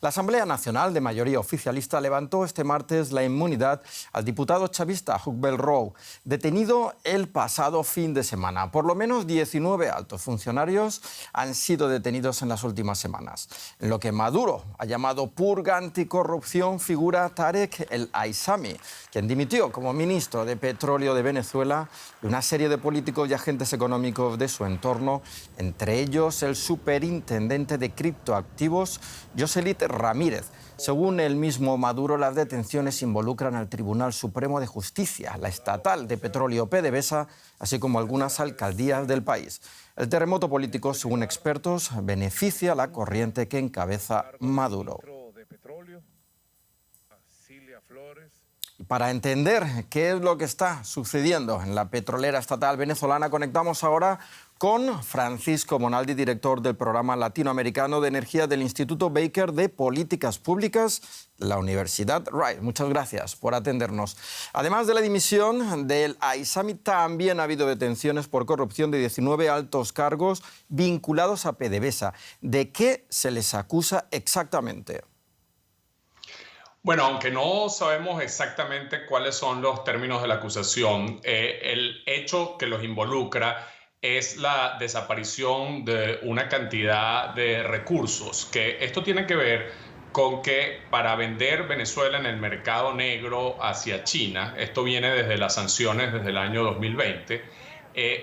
La Asamblea Nacional de mayoría oficialista levantó este martes la inmunidad al diputado chavista Hug Bel-Rou, detenido el pasado fin de semana. Por lo menos 19 altos funcionarios han sido detenidos en las últimas semanas. En lo que Maduro ha llamado purga anticorrupción figura Tarek El Aissami, quien dimitió como ministro de Petróleo de Venezuela, y una serie de políticos y agentes económicos de su entorno, entre ellos el superintendente de criptoactivos, Yoselit Ramírez. Según el mismo Maduro, las detenciones involucran al Tribunal Supremo de Justicia, la estatal de petróleo PDVSA, así como algunas alcaldías del país. El terremoto político, según expertos, beneficia a la corriente que encabeza Maduro. Para entender qué es lo que está sucediendo en la petrolera estatal venezolana, conectamos ahora con Francisco Monaldi, director del Programa Latinoamericano de Energía del Instituto Baker de Políticas Públicas de la Universidad Rice. Muchas gracias por atendernos. Además de la dimisión del Aissami, también ha habido detenciones por corrupción de 19 altos cargos vinculados a PDVSA. ¿De qué se les acusa exactamente? Bueno, aunque no sabemos exactamente cuáles son los términos de la acusación, el hecho que los involucra es la desaparición de una cantidad de recursos, que esto tiene que ver con que para vender Venezuela en el mercado negro hacia China, esto viene desde las sanciones desde el año 2020,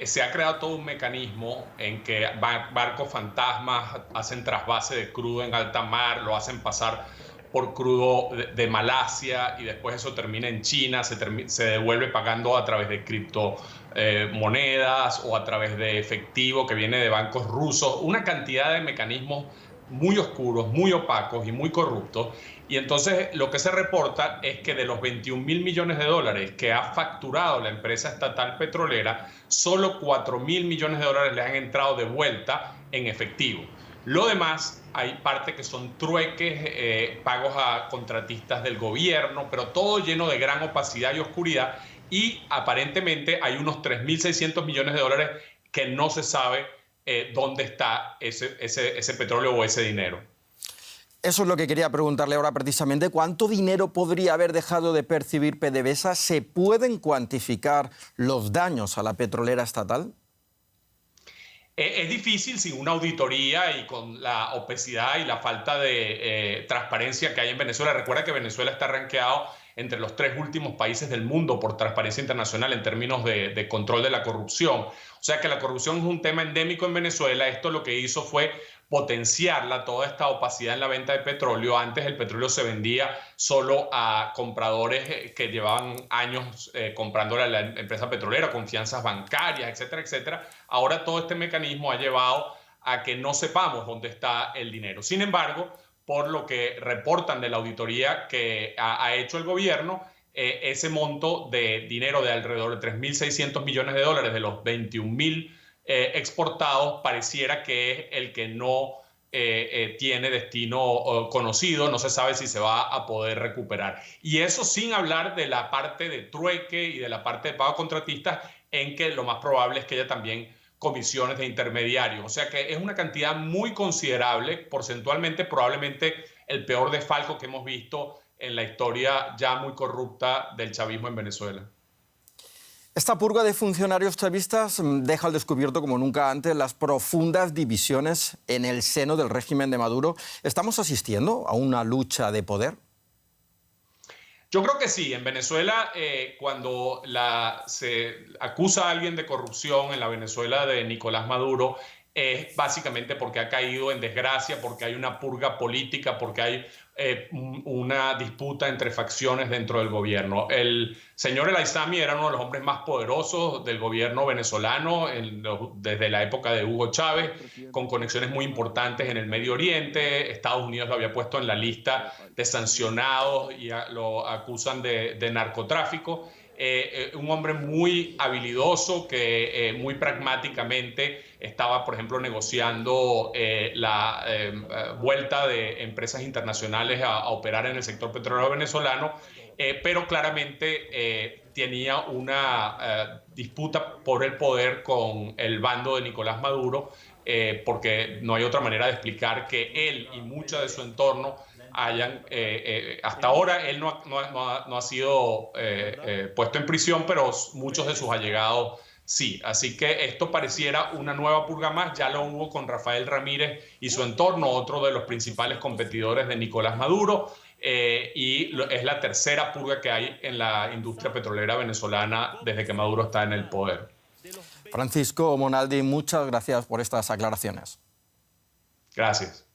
se ha creado todo un mecanismo en que barcos fantasmas hacen trasvase de crudo en alta mar, lo hacen pasar por crudo de Malasia y después eso termina en China, se devuelve pagando a través de criptomonedas o a través de efectivo que viene de bancos rusos, una cantidad de mecanismos muy oscuros, muy opacos y muy corruptos. Y entonces lo que se reporta es que de los 21.000 millones de dólares que ha facturado la empresa estatal petrolera, solo 4.000 millones de dólares le han entrado de vuelta en efectivo. Lo demás, hay parte que son trueques, pagos a contratistas del gobierno, pero todo lleno de gran opacidad y oscuridad. Y aparentemente hay unos 3.600 millones de dólares que no se sabe dónde está ese petróleo o ese dinero. Eso es lo que quería preguntarle ahora precisamente. ¿Cuánto dinero podría haber dejado de percibir PDVSA? ¿Se pueden cuantificar los daños a la petrolera estatal? Es difícil sin una auditoría y con la opacidad y la falta de transparencia que hay en Venezuela. Recuerda que Venezuela está rankeado entre los 3 últimos países del mundo por Transparencia Internacional en términos de control de la corrupción. O sea que la corrupción es un tema endémico en Venezuela. Esto lo que hizo fue potenciarla, toda esta opacidad en la venta de petróleo. Antes el petróleo se vendía solo a compradores que llevaban años comprándole a la empresa petrolera, confianzas bancarias, etcétera, etcétera. Ahora todo este mecanismo ha llevado a que no sepamos dónde está el dinero. Sin embargo, por lo que reportan de la auditoría que ha hecho el gobierno, ese monto de dinero de alrededor de 3.600 millones de dólares de los 21.000 exportados pareciera que es el que no tiene destino conocido, no se sabe si se va a poder recuperar. Y eso sin hablar de la parte de trueque y de la parte de pago a contratistas, en que lo más probable es que haya también comisiones de intermediarios. O sea que es una cantidad muy considerable, porcentualmente probablemente el peor desfalco que hemos visto en la historia ya muy corrupta del chavismo en Venezuela. Esta purga de funcionarios chavistas deja al descubierto, como nunca antes, las profundas divisiones en el seno del régimen de Maduro. ¿Estamos asistiendo a una lucha de poder? Yo creo que sí. En Venezuela, cuando se acusa a alguien de corrupción en la Venezuela de Nicolás Maduro, es básicamente porque ha caído en desgracia, porque hay una purga política, porque hay una disputa entre facciones dentro del gobierno. El señor El Aissami era uno de los hombres más poderosos del gobierno venezolano desde la época de Hugo Chávez, con conexiones muy importantes en el Medio Oriente. Estados Unidos lo había puesto en la lista de sancionados y lo acusan de narcotráfico. Un hombre muy habilidoso que muy pragmáticamente estaba, por ejemplo, negociando la vuelta de empresas internacionales a operar en el sector petrolero venezolano, pero claramente tenía una disputa por el poder con el bando de Nicolás Maduro, porque no hay otra manera de explicar que él y mucha de su entorno hayan... hasta ahora él no ha sido puesto en prisión, pero muchos de sus allegados sí. Así que esto pareciera una nueva purga más. Ya lo hubo con Rafael Ramírez y su entorno, otro de los principales competidores de Nicolás Maduro. Y es la tercera purga que hay en la industria petrolera venezolana desde que Maduro está en el poder. Francisco Monaldi, muchas gracias por estas aclaraciones. Gracias.